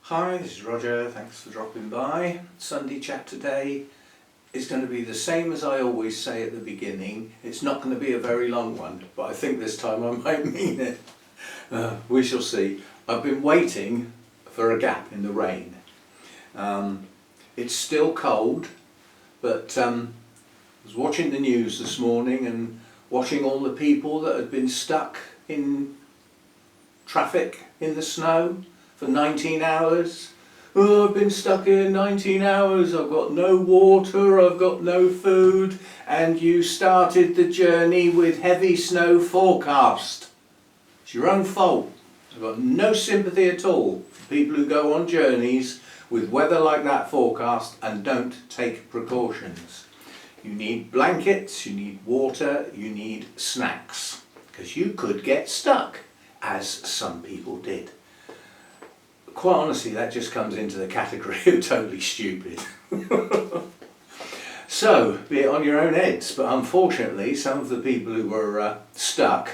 Hi, this is Roger, thanks for dropping by. Sunday chat today is going to be the same as I always say at the beginning. It's not going to be a very long one, but I think this time I might mean it. We shall see. I've been waiting for a gap in the rain. It's still cold, but I was watching the news this morning and watching all the people that had been stuck in traffic in the snow for 19 hours. Oh, I've been stuck here 19 hours, I've got no water, I've got no food, and you started the journey with heavy snow forecast. It's your own fault. I've got no sympathy at all for people who go on journeys with weather like that forecast and don't take precautions. You need blankets, you need water, you need snacks, because you could get stuck, as some people did. Quite honestly, that just comes into the category of totally stupid. So, be it on your own heads, but unfortunately some of the people who were stuck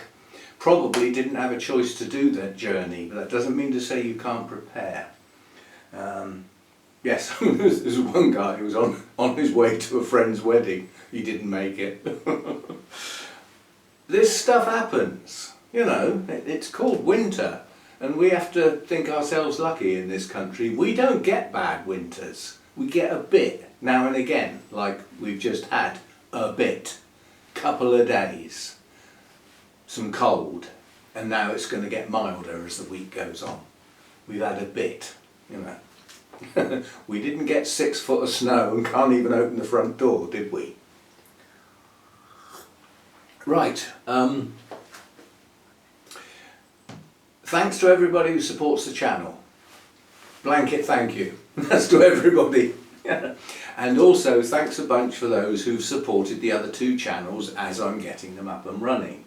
probably didn't have a choice to do that journey, but that doesn't mean to say you can't prepare. Yes, there's one guy who was on his way to a friend's wedding. He didn't make it. This stuff happens, you know, it's called winter. And we have to think ourselves lucky in this country. We don't get bad winters. We get a bit now and again, like we've just had a bit, couple of days, some cold, and now it's going to get milder as the week goes on. We've had a bit, you know. We didn't get 6 foot of snow and can't even open the front door, did we? Right. Thanks to everybody who supports the channel. Blanket thank you. That's to everybody. And also thanks a bunch for those who've supported the other 2 channels as I'm getting them up and running.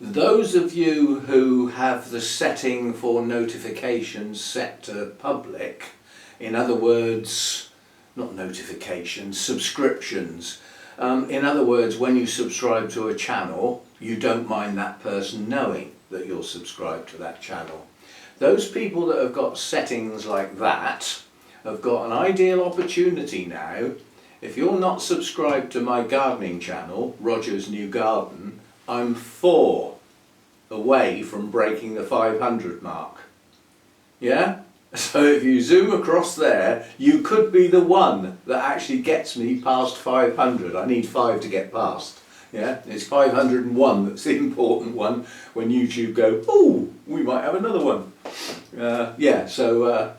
Those of you who have the setting for notifications set to public, in other words, not notifications, subscriptions. In other words, when you subscribe to a channel, you don't mind that person knowing that you're subscribed to that channel. Those people that have got settings like that have got an ideal opportunity now. If you're not subscribed to my gardening channel, Roger's New Garden, I'm 4 away from breaking the 500 mark. Yeah? So if you zoom across there, you could be the one that actually gets me past 500. I need 5 to get past. Yeah, it's 501 that's the important one when YouTube go, oh, we might have another one. Yeah, so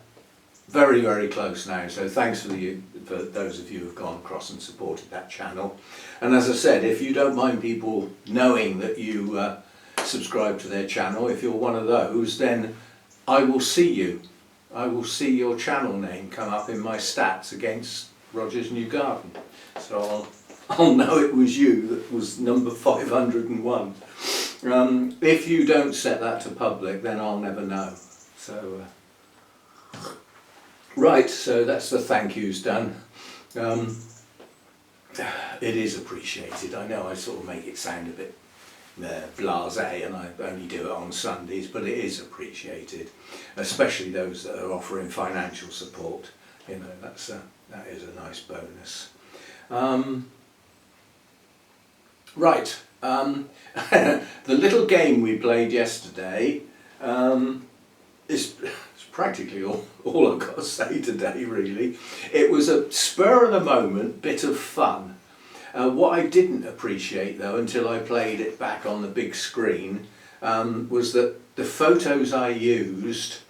very, very close now. So thanks for those of you who've gone across and supported that channel. And as I said, if you don't mind people knowing that you subscribe to their channel, if you're one of those, then I will see you. I will see your channel name come up in my stats against Roger's New Garden. So I'll know it was you that was number 501. If you don't set that to public, then I'll never know. So, right, so that's the thank yous done. It is appreciated. I know I sort of make it sound a bit blasé, and I only do it on Sundays, but it is appreciated, especially those that are offering financial support. You know, that is a nice bonus. Right, the little game we played yesterday is practically all I've got to say today, really. It was a spur of the moment bit of fun. What I didn't appreciate though until I played it back on the big screen was that the photos I used,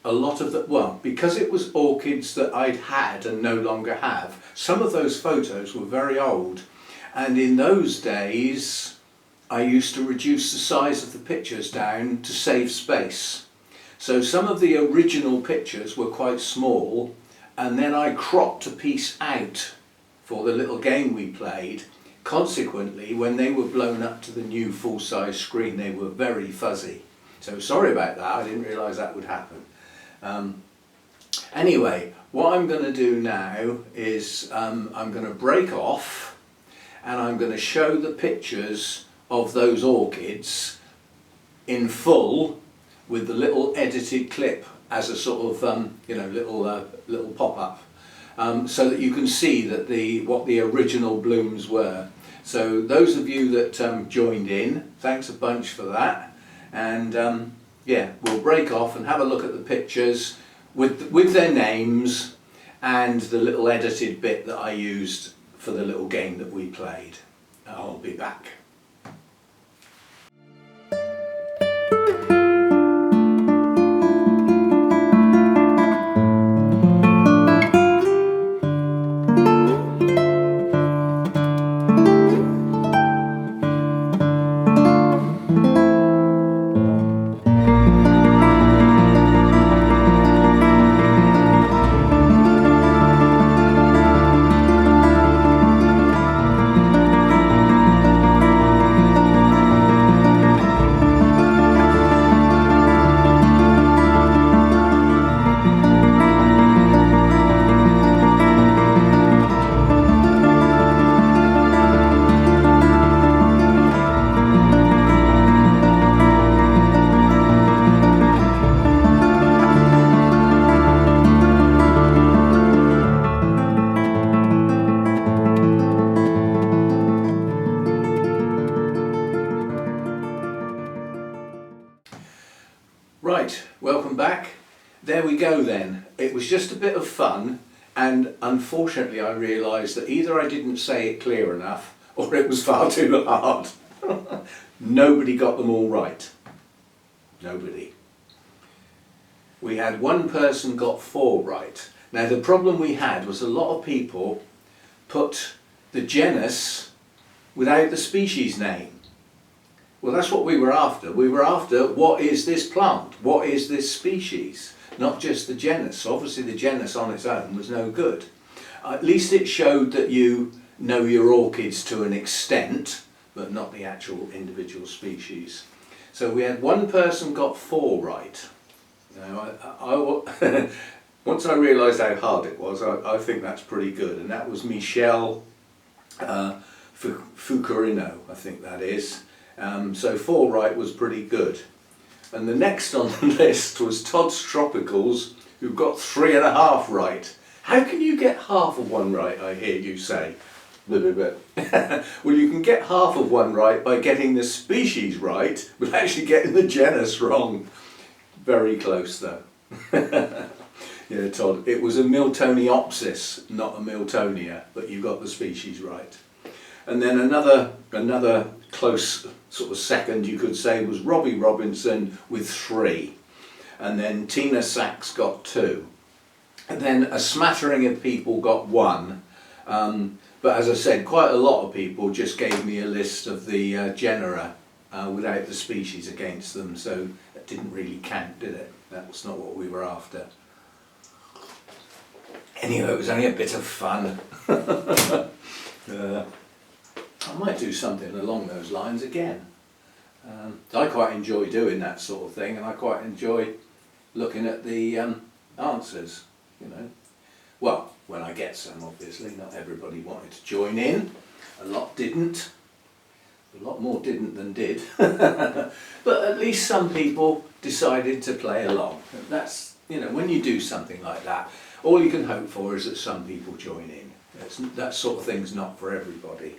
a lot of the, well, because it was orchids that I'd had and no longer have, some of those photos were very old. And in those days, I used to reduce the size of the pictures down to save space. So some of the original pictures were quite small, and then I cropped a piece out for the little game we played. Consequently, when they were blown up to the new full-size screen, they were very fuzzy. So sorry about that, I didn't realise that would happen. Anyway, what I'm going to do now is I'm going to break off and I'm going to show the pictures of those orchids in full with the little edited clip as a sort of you know, little pop-up, so that you can see that what the original blooms were. So those of you that joined in, thanks a bunch for that. And yeah, we'll break off and have a look at the pictures with their names and the little edited bit that I used for the little game that we played. I'll be back. Right, welcome back. There we go then. It was just a bit of fun, and unfortunately I realised that either I didn't say it clear enough or it was far too hard. Nobody got them all right. Nobody. We had one person got 4 right. Now the problem we had was a lot of people put the genus without the species name. Well, that's what we were after. We were after, what is this plant? What is this species? Not just the genus. Obviously the genus on its own was no good. At least it showed that you know your orchids to an extent, but not the actual individual species. So we had one person got 4 right. Now, once I realised how hard it was, I think that's pretty good. And that was Michelle Fucurino, I think that is. So 4 right was pretty good. And the next on the list was Todd's Tropicals, who got 3.5 right. How can you get half of one right, I hear you say? Well, you can get half of one right by getting the species right, but actually getting the genus wrong. Very close though. Yeah, Todd, it was a Miltoniopsis, not a Miltonia, but you got the species right. And then another close sort of second, you could say, was Robbie Robinson with 3. And then Tina Sachs got 2. And then a smattering of people got 1. But as I said, quite a lot of people just gave me a list of the genera without the species against them. So that didn't really count, did it? That was not what we were after. Anyway, it was only a bit of fun. I might do something along those lines again. I quite enjoy doing that sort of thing, and I quite enjoy looking at the answers, you know. Well, when I get some, obviously. Not everybody wanted to join in. A lot didn't. A lot more didn't than did. But at least some people decided to play along. That's, you know, when you do something like that, all you can hope for is that some people join in. That sort of thing's not for everybody.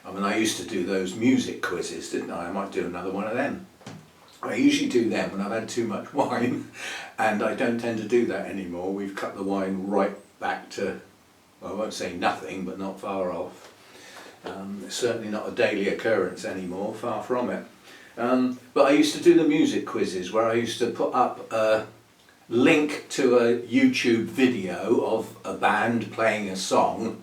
I mean, I used to do those music quizzes, didn't I? I might do another one of them. I usually do them when I've had too much wine, and I don't tend to do that anymore. We've cut the wine right back to, well, I won't say nothing, but not far off. It's certainly not a daily occurrence anymore, far from it. But I used to do the music quizzes where I used to put up a link to a YouTube video of a band playing a song,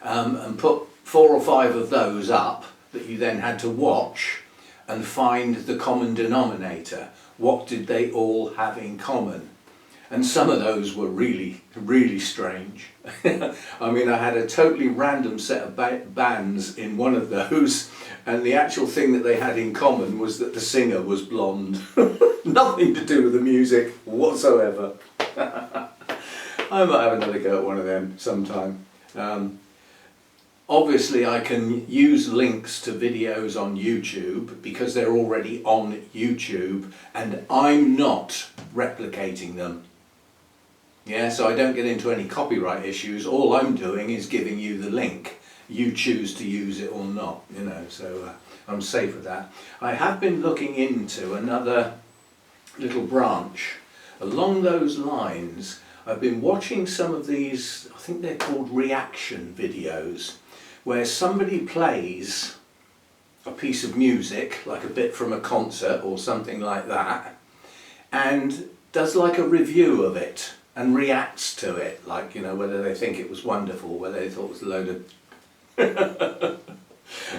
and put 4 or 5 of those up that you then had to watch and find the common denominator. What did they all have in common? And some of those were really, really strange. I mean, I had a totally random set of bands in one of those, and the actual thing that they had in common was that the singer was blonde. Nothing to do with the music whatsoever. I might have another go at one of them sometime. Obviously I can use links to videos on YouTube because they're already on YouTube and I'm not replicating them. Yeah, so I don't get into any copyright issues. All I'm doing is giving you the link. You choose to use it or not, you know, so I'm safe with that. I have been looking into another little branch. Along those lines, I've been watching some of these, I think they're called reaction videos, where somebody plays a piece of music, like a bit from a concert or something like that, and does like a review of it and reacts to it, like, you know, whether they think it was wonderful, whether they thought it was a load of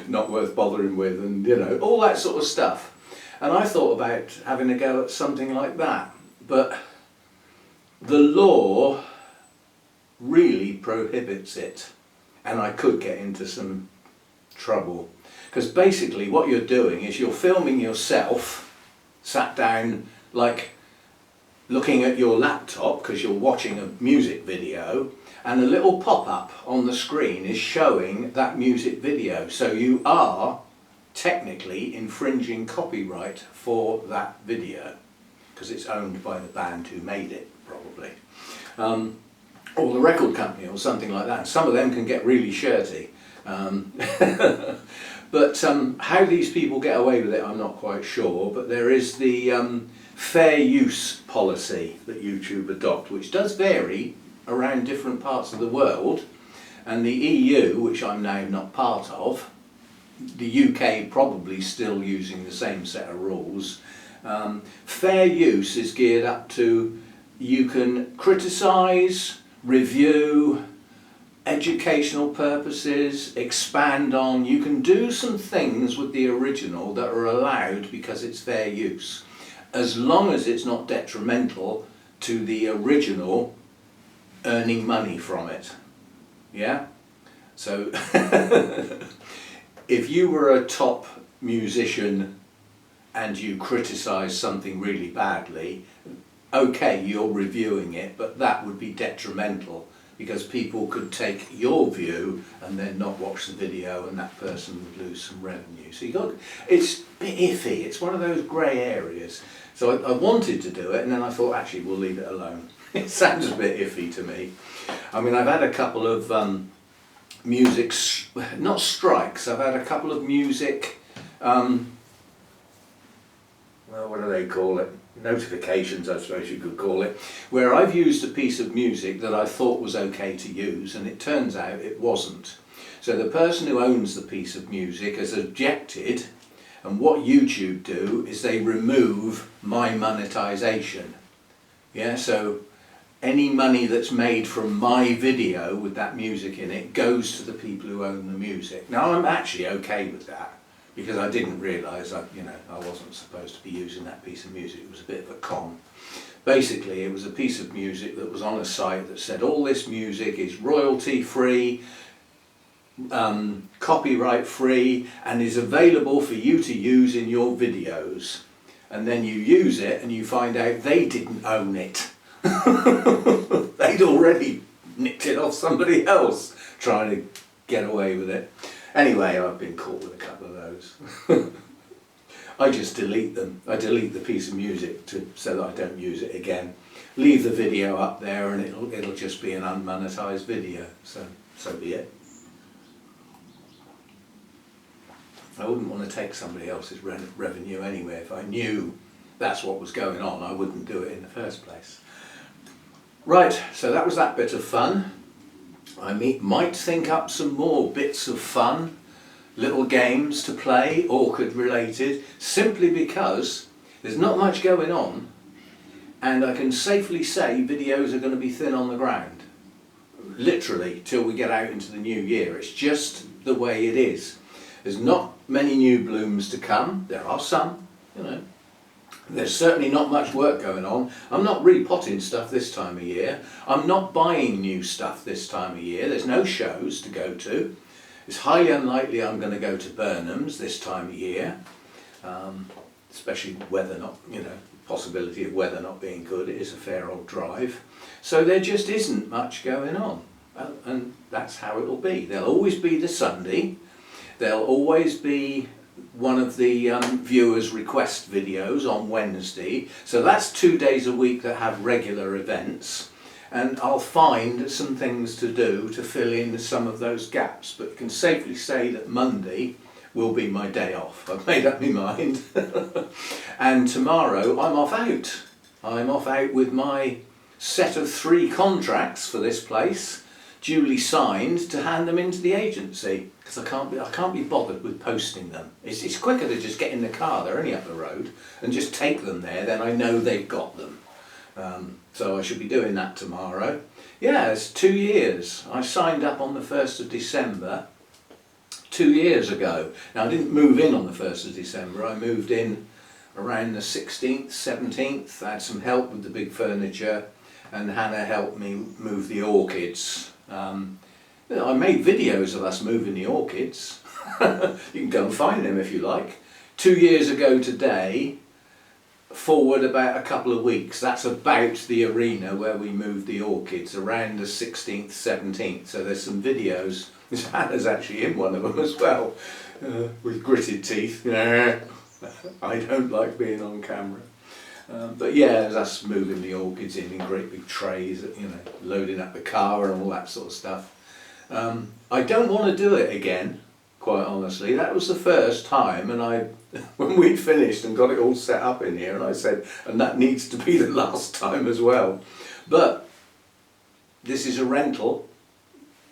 not worth bothering with, and, you know, all that sort of stuff. And I thought about having a go at something like that, but the law really prohibits it, and I could get into some trouble. Because basically what you're doing is you're filming yourself, sat down, like looking at your laptop because you're watching a music video, and a little pop-up on the screen is showing that music video. So you are technically infringing copyright for that video because it's owned by the band who made it, probably. Or the record company or something like that. Some of them can get really shirty. But how these people get away with it, I'm not quite sure. But there is the fair use policy that YouTube adopt, which does vary around different parts of the world. And the EU, which I'm now not part of, the UK probably still using the same set of rules. Fair use is geared up to, you can criticise, review, educational purposes, expand on. You can do some things with the original that are allowed because it's fair use, as long as it's not detrimental to the original earning money from it. Yeah? So if you were a top musician and you criticise something really badly, okay, you're reviewing it, but that would be detrimental because people could take your view and then not watch the video, and that person would lose some revenue. So it's a bit iffy, it's one of those grey areas. So I wanted to do it, and then I thought, actually, we'll leave it alone. It sounds a bit iffy to me. I mean, I've had a couple of music, not strikes, I've had a couple of music, well, what do they call it? Notifications, I suppose you could call it, where I've used a piece of music that I thought was okay to use, and it turns out it wasn't. So the person who owns the piece of music has objected, and what YouTube do is they remove my monetization. Yeah, so any money that's made from my video with that music in it goes to the people who own the music. Now I'm actually okay with that, because I didn't realise I wasn't supposed to be using that piece of music. It was a bit of a con. Basically, it was a piece of music that was on a site that said all this music is royalty free, copyright free, and is available for you to use in your videos. And then you use it and you find out they didn't own it. They'd already nicked it off somebody else trying to get away with it. Anyway, I've been caught with a couple of those. I just delete them. I delete the piece of music so that I don't use it again. Leave the video up there and it'll just be an unmonetized video. So be it. I wouldn't want to take somebody else's revenue anyway. If I knew that's what was going on, I wouldn't do it in the first place. Right, so that was that bit of fun. I might think up some more bits of fun, little games to play, Orchid related, simply because there's not much going on, and I can safely say videos are going to be thin on the ground, literally, till we get out into the new year. It's just the way it is. There's not many new blooms to come. There are some, you know. There's certainly not much work going on. I'm not repotting stuff this time of year. I'm not buying new stuff this time of year. There's no shows to go to. It's highly unlikely I'm going to go to Burnham's this time of year, especially weather not, possibility of weather not being good. It is a fair old drive. So there just isn't much going on. And that's how it'll be. There'll always be the Sunday. There'll always be one of the viewers' request videos on Wednesday. So that's 2 days a week that have regular events. And I'll find some things to do to fill in some of those gaps. But you can safely say that Monday will be my day off. I've made up my mind. And tomorrow I'm off out. I'm off out with my set of 3 contracts for this place, duly signed, to hand them into the agency, because I can't be bothered with posting them. It's quicker to just get in the car, they're only up the road, and just take them there, then I know they've got them. So I should be doing that tomorrow. Yeah, it's 2 years. I signed up on the 1st of December 2 years ago. Now I didn't move in on the 1st of December, I moved in around the 16th, 17th. I had some help with the big furniture, and Hannah helped me move the orchids. I made videos of us moving the orchids. You can go and find them if you like. 2 years ago today, forward about a couple of weeks, that's about the arena where we moved the orchids, around the 16th, 17th. So there's some videos. Hannah's actually in one of them as well, with gritted teeth. I don't like being on camera. But yeah, there's us moving the orchids in great big trays, loading up the car and all that sort of stuff. I don't want to do it again, quite honestly. That was the first time, and when we'd finished and got it all set up in here, and I said, and that needs to be the last time as well. But this is a rental.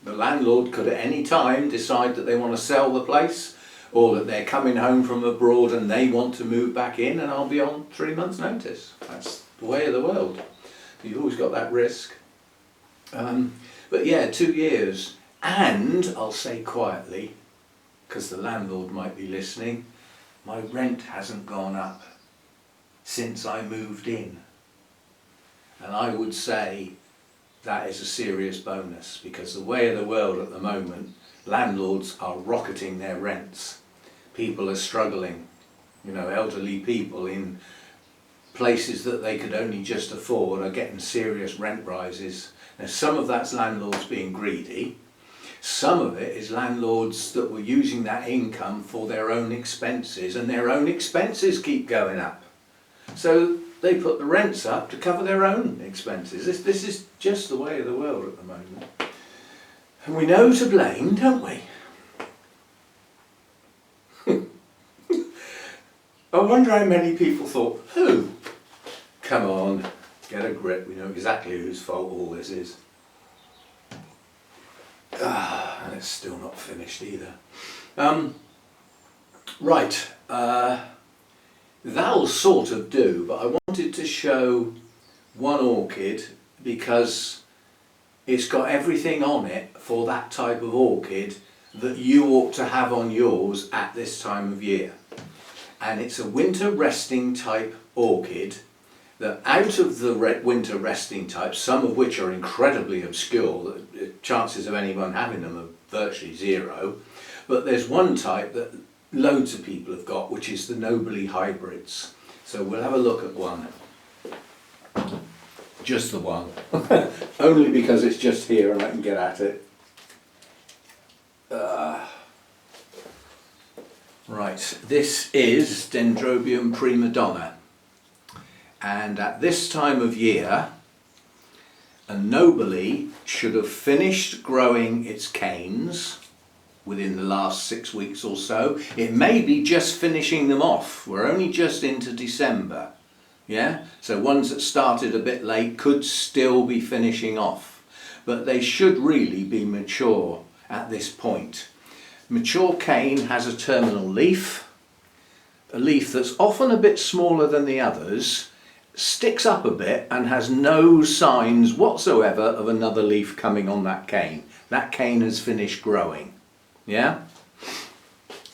The landlord could at any time decide that they want to sell the place, or that they're coming home from abroad and they want to move back in, and I'll be on 3 months' notice. That's the way of the world. You've always got that risk. But yeah, 2 years. And I'll say quietly, because the landlord might be listening, my rent hasn't gone up since I moved in. And I would say that is a serious bonus, because the way of the world at the moment, landlords are rocketing their rents. People are struggling, elderly people in places that they could only just afford are getting serious rent rises. Now some of that's landlords being greedy, some of it is landlords that were using that income for their own expenses, and their own expenses keep going up. So they put the rents up to cover their own expenses. This is just the way of the world at the moment. And we know to blame, don't we? I wonder how many people thought, who? Come on, get a grip, we know exactly whose fault all this is. And it's still not finished either. Right, that'll sort of do, but I wanted to show one orchid because it's got everything on it for that type of orchid that you ought to have on yours at this time of year. And it's a winter resting type orchid that, out of the winter resting types, some of which are incredibly obscure, the chances of anyone having them are virtually zero, but there's one type that loads of people have got, which is the nobile hybrids. So we'll have a look at one. Just the one. Only because it's just here and I can get at it. Right, this is Dendrobium prima donna. And at this time of year, a nobile should have finished growing its canes within the last 6 weeks or so. It may be just finishing them off. We're only just into December. Yeah, so ones that started a bit late could still be finishing off, but they should really be mature at this point. Mature cane has a terminal leaf, a leaf that's often a bit smaller than the others, sticks up a bit and has no signs whatsoever of another leaf coming on that cane. That cane has finished growing. Yeah?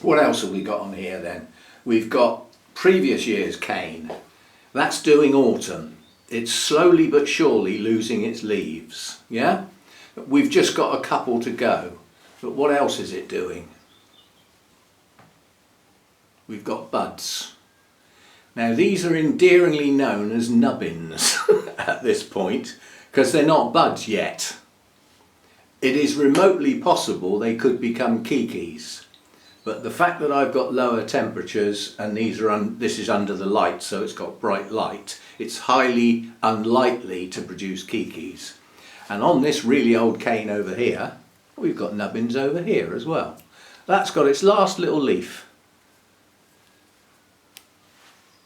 What else have we got on here then? We've got previous year's cane. That's doing autumn. It's slowly but surely losing its leaves. Yeah? We've just got a couple to go. But what else is it doing? We've got buds. Now these are endearingly known as nubbins at this point, because they're not buds yet. it is remotely possible they could become kikis. But the fact that I've got lower temperatures and this is under the light, so it's got bright light, it's highly unlikely to produce kikis. And on this really old cane over here, we've got nubbins over here as well. That's got its last little leaf.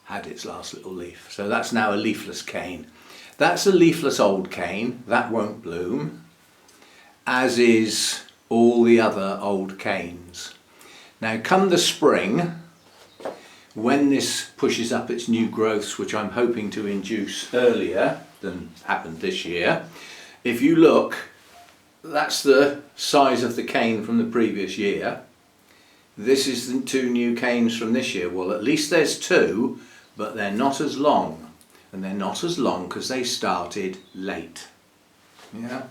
Had its last little leaf. So that's now a leafless cane. That's a leafless old cane. That won't bloom, as is all the other old canes. Now come the spring, when this pushes up its new growths, which I'm hoping to induce earlier than happened this year, if you look, that's the size of the cane from the previous year. This is the 2 new canes from this year. Well, at least there's 2, but they're not as long. And they're not as long because they started late. Yeah.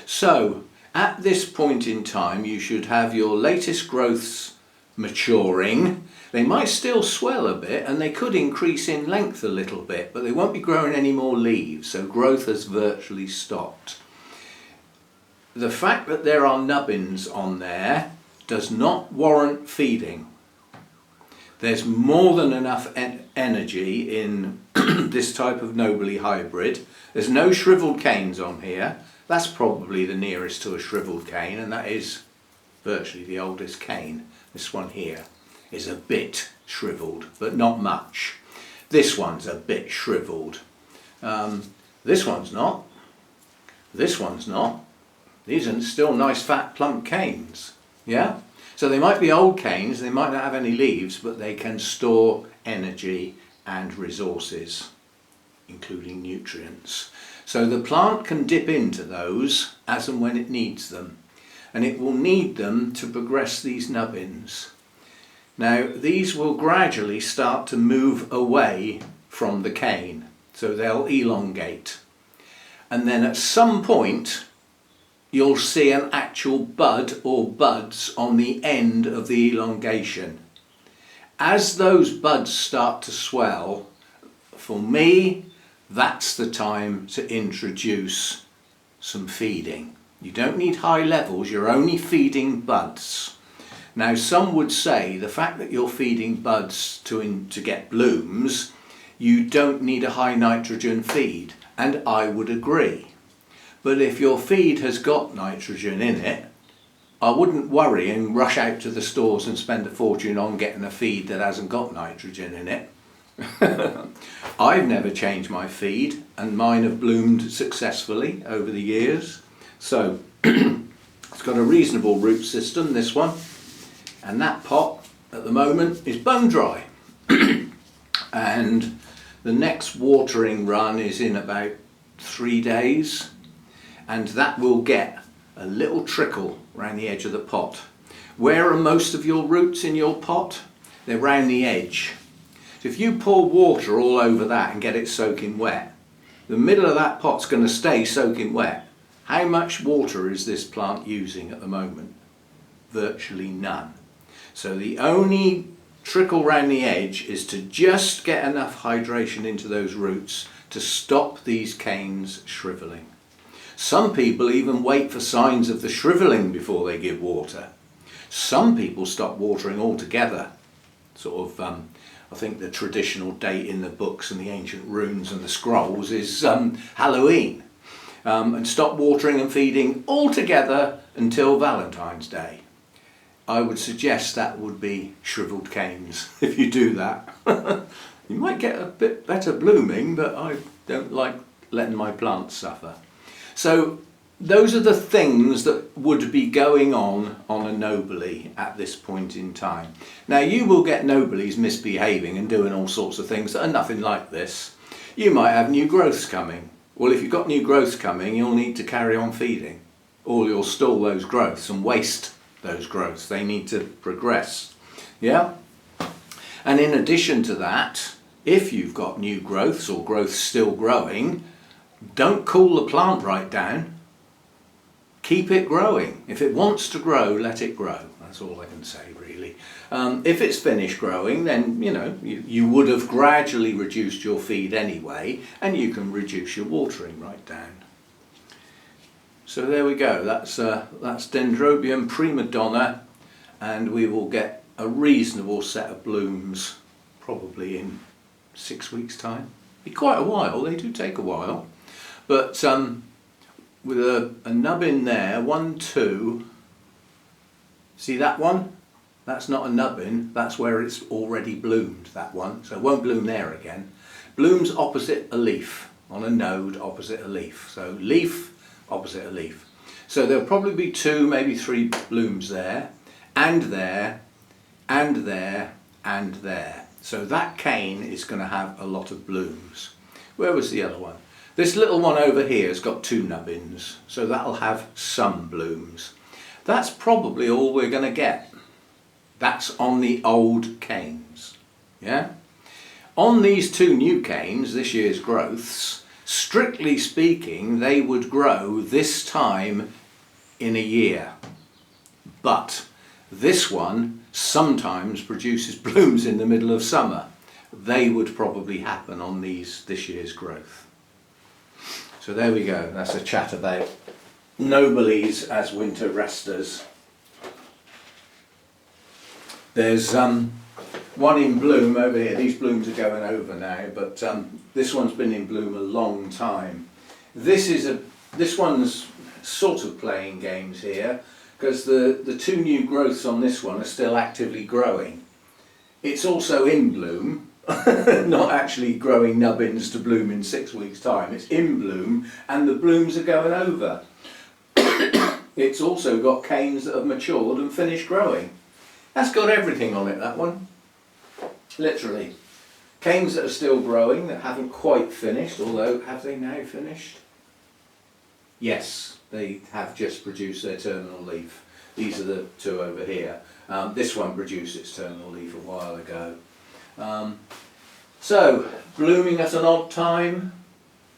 So, at this point in time, you should have your latest growths maturing. They might still swell a bit and they could increase in length a little bit, but they won't be growing any more leaves, so growth has virtually stopped. The fact that there are nubbins on there does not warrant feeding. There's more than enough energy in this type of nobile hybrid. There's no shriveled canes on here. That's probably the nearest to a shriveled cane, and that is virtually the oldest cane. This one here is a bit shriveled, but not much. This one's a bit shriveled. This one's not. This one's not. These are still nice fat plump canes. Yeah? So they might be old canes, they might not have any leaves, but they can store energy and resources, including nutrients. So the plant can dip into those as and when it needs them. And it will need them to progress these nubbins. Now these will gradually start to move away from the cane, so they'll elongate. And then at some point you'll see an actual bud or buds on the end of the elongation. As those buds start to swell, for me, that's the time to introduce some feeding. You don't need high levels, you're only feeding buds. Now some would say the fact that you're feeding buds to get blooms, you don't need a high nitrogen feed, and I would agree. But if your feed has got nitrogen in it, I wouldn't worry and rush out to the stores and spend a fortune on getting a feed that hasn't got nitrogen in it. I've never changed my feed and mine have bloomed successfully over the years. So it's got a reasonable root system, this one, and that pot at the moment is bone dry. And the next watering run is in about 3 days, and that will get a little trickle around the edge of the pot. Where are most of your roots in your pot? They're round the edge. So if you pour water all over that and get it soaking wet, the middle of that pot's going to stay soaking wet. How much water is this plant using at the moment? Virtually none. So the only trickle round the edge is to just get enough hydration into those roots to stop these canes shriveling. Some people even wait for signs of the shriveling before they give water. Some people stop watering altogether. Sort of, I think the traditional date in the books and the ancient runes and the scrolls is Halloween. And stop watering and feeding altogether until Valentine's Day. I would suggest that would be shriveled canes if you do that. You might get a bit better blooming, but I don't like letting my plants suffer. So those are the things that would be going on a nobile at this point in time. Now you will get nobiles misbehaving and doing all sorts of things that are nothing like this. You might have new growths coming. Well, if you've got new growths coming, you'll need to carry on feeding, or you'll stall those growths and waste those growths. They need to progress. Yeah? And in addition to that, if you've got new growths or growths still growing, don't cool the plant right down. Keep it growing. If it wants to grow, let it grow. That's all I can say, really. If it's finished growing, then you would have gradually reduced your feed anyway, and you can reduce your watering right down. So there we go, that's Dendrobium prima donna, and we will get a reasonable set of blooms probably in 6 weeks' time. Be quite a while, they do take a while, but with a nub in there, 1, 2, see that one? That's not a nubbin, that's where it's already bloomed, that one, so it won't bloom there again. Blooms opposite a leaf, on a node opposite a leaf, so leaf opposite a leaf. So there'll probably be 2, maybe 3 blooms there, and there, and there, and there. So that cane is going to have a lot of blooms. Where was the other one? This little one over here has got 2 nubbins, so that'll have some blooms. That's probably all we're going to get. That's on the old canes, yeah? On these 2 new canes, this year's growths, strictly speaking, they would grow this time in a year. But this one sometimes produces blooms in the middle of summer. They would probably happen on this year's growth. So there we go, that's a chat about nobiles as winter resters. There's one in bloom over here. These blooms are going over now, but this one's been in bloom a long time. This one's sort of playing games here because the 2 new growths on this one are still actively growing. It's also in bloom, not actually growing nubbins to bloom in 6 weeks' time. It's in bloom and the blooms are going over. It's also got canes that have matured and finished growing. That's got everything on it, that one. Literally. Canes that are still growing, that haven't quite finished, although have they now finished? Yes, they have just produced their terminal leaf. These are the 2 over here. This one produced its terminal leaf a while ago. So, blooming at an odd time,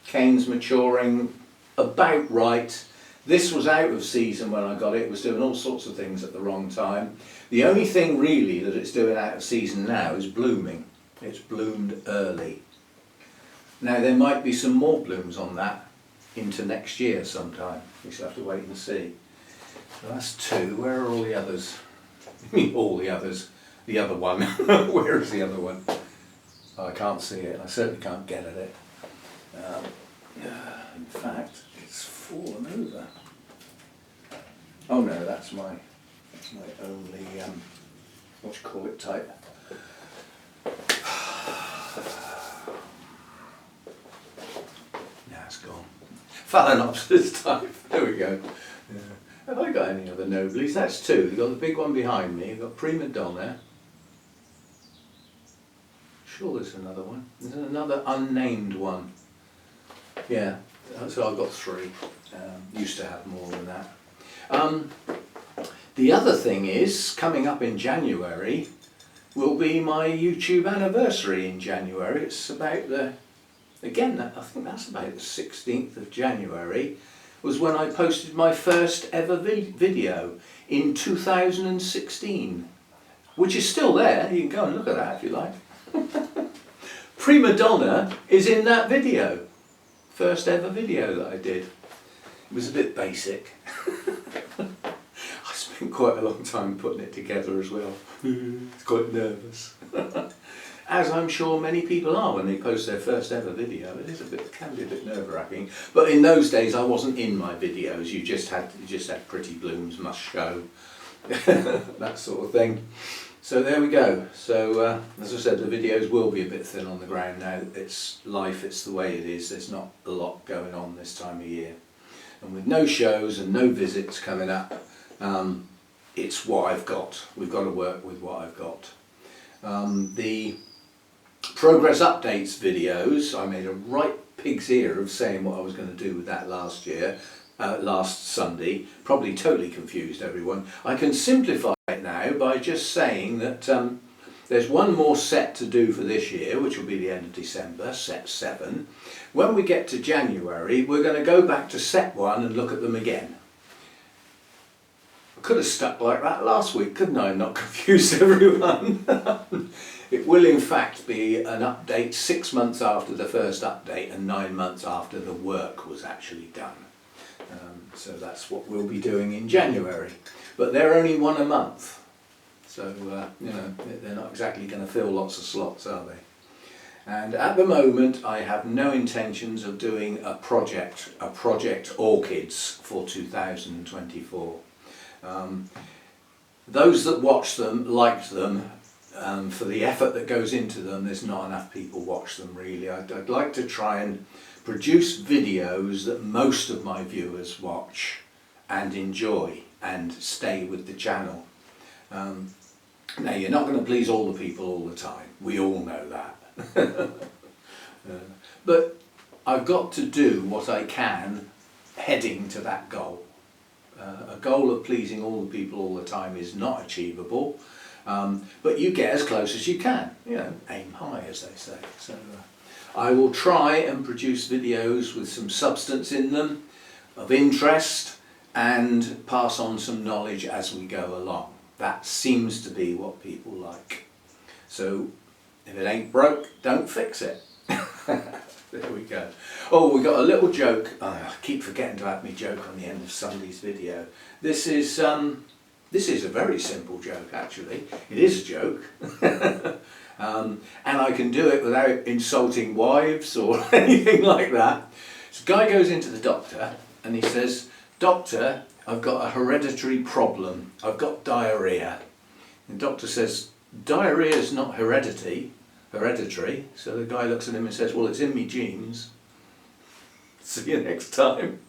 canes maturing about right. This was out of season when I got it. It was doing all sorts of things at the wrong time. The only thing really that it's doing out of season now is blooming. It's bloomed early. Now there might be some more blooms on that into next year sometime. We just have to wait and see. So that's 2. Where are all the others? I mean all the others. The other one. Where is the other one? Oh, I can't see it. I certainly can't get at it. In fact, it's fallen over. Oh no, that's my only what you call it type. Now it's gone. Phalaenopsis type. There we go. Yeah. Have I got any other noblies? That's 2. We've got the big one behind me. We've got prima donna. Sure, there's another one. There's another unnamed one. Yeah. So I've got 3. Used to have more than that. The other thing is, coming up in January will be my YouTube anniversary in January. It's about I think that's about the 16th of January, was when I posted my first ever video in 2016, which is still there. You can go and look at that if you like. Prima donna is in that video. First ever video that I did. It was a bit basic. I spent quite a long time putting it together as well. It's quite nervous. As I'm sure many people are when they post their first ever video. It can be a bit nerve-wracking. But in those days I wasn't in my videos. You just had pretty blooms, must show. That sort of thing. So there we go. So as I said, the videos will be a bit thin on the ground now. It's life, it's the way it is. There's not a lot going on this time of year. And with no shows and no visits coming up, it's what I've got. We've got to work with what I've got. The progress updates videos, I made a right pig's ear of saying what I was going to do with that last Sunday. Probably totally confused everyone. I can simplify it now by just saying that there's one more set to do for this year, which will be the end of December, set 7. When we get to January, we're going to go back to set 1 and look at them again. I could have stuck like that last week, couldn't I, and not confused everyone? It will in fact be an update 6 months after the first update and 9 months after the work was actually done. So that's what we'll be doing in January. But they're only one a month, so you know, they're not exactly going to fill lots of slots, are they? And at the moment I have no intentions of doing a project Orchids for 2024. Those that watch them liked them. For the effort that goes into them, there's not enough people watch them really. I'd like to try and produce videos that most of my viewers watch and enjoy and stay with the channel. Now, you're not going to please all the people all the time, we all know that. But I've got to do what I can heading to that goal. A goal of pleasing all the people all the time is not achievable, but you get as close as you can, you know, aim high as they say. So I will try and produce videos with some substance in them, of interest, and pass on some knowledge as we go along. That seems to be what people like. So if it ain't broke, don't fix it. There we go. Oh, we got a little joke. Oh, I keep forgetting to have my joke on the end of somebody's video. This is a very simple joke actually. It is a joke. And I can do it without insulting wives or anything like that. So a guy goes into the doctor and he says, "Doctor, I've got a hereditary problem. I've got diarrhea." And the doctor says, "Diarrhea is not hereditary." So the guy looks at him and says, "Well, it's in me genes." See you next time.